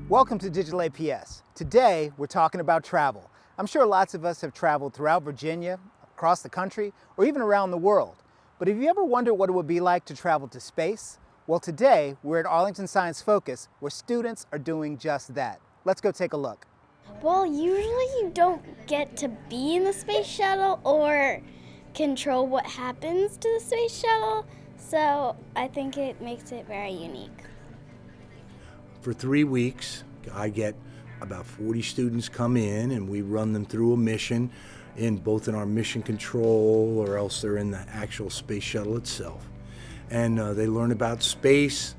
Welcome to Digital APS. Today, we're talking about travel. I'm sure lots of us have traveled throughout Virginia, across the country, or even around the world. But have you ever wondered what it would be like to travel to space? Well, today, we're at Arlington Science Focus, where students are doing just that. Let's go take a look. Well, usually you don't get to be in the space shuttle or control what happens to the space shuttle, so I think it makes it very unique. For 3 weeks, I get about 40 students come in and we run them through a mission both in our mission control or else they're in the actual space shuttle itself. And they learn about space,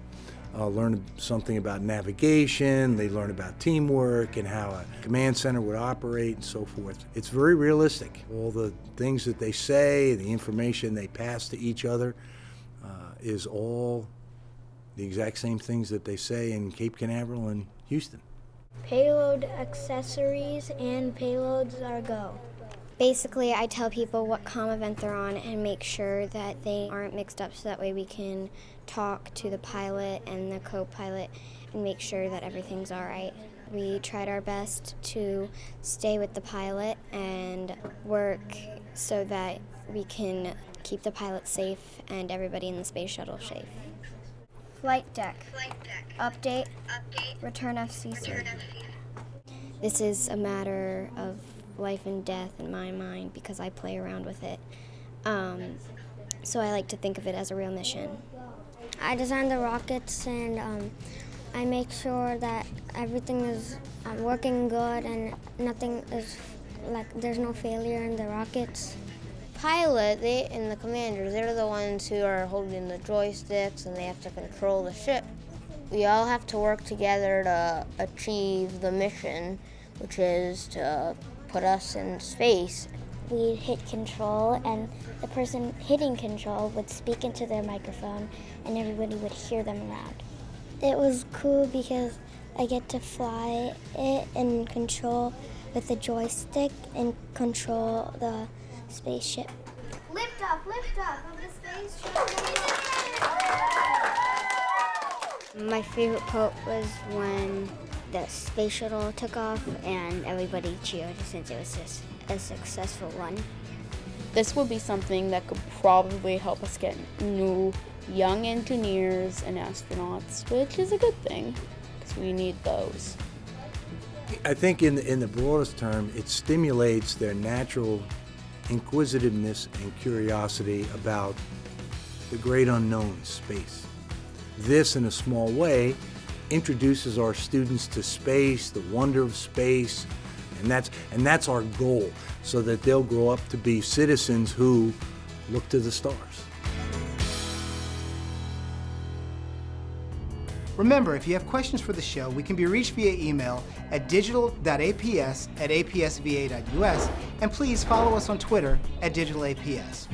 learn something about navigation, they learn about teamwork and how a command center would operate and so forth. It's very realistic. All the things that they say, the information they pass to each other is all the exact same things that they say in Cape Canaveral and Houston. Payload accessories and payloads are go. Basically, I tell people what comm event they're on and make sure that they aren't mixed up so that way we can talk to the pilot and the co-pilot and make sure that everything's all right. We tried our best to stay with the pilot and work so that we can keep the pilot safe and everybody in the space shuttle safe. Flight deck. Update. Return FCC. This is a matter of life and death in my mind because I play around with it. So I like to think of it as a real mission. I designed the rockets and I make sure that everything is working good and nothing is there's no failure in the rockets. Pilot, and the commanders, they're the ones who are holding the joysticks and they have to control the ship. We all have to work together to achieve the mission, which is to put us in space. We'd hit control and the person hitting control would speak into their microphone and everybody would hear them around. It was cool because I get to fly it and control with the joystick and control the spaceship. Lift off of the space shuttle. My favorite part was when the space shuttle took off and everybody cheered since it was just a successful one. This would be something that could probably help us get new young engineers and astronauts, which is a good thing because we need those. I think in the broadest term, it stimulates their natural inquisitiveness and curiosity about the great unknown, space. This, in a small way, introduces our students to space, the wonder of space, and that's our goal, so that they'll grow up to be citizens who look to the stars. Remember, if you have questions for the show, we can be reached via email at digital.aps@apsva.us, and please follow us on Twitter at digitalaps.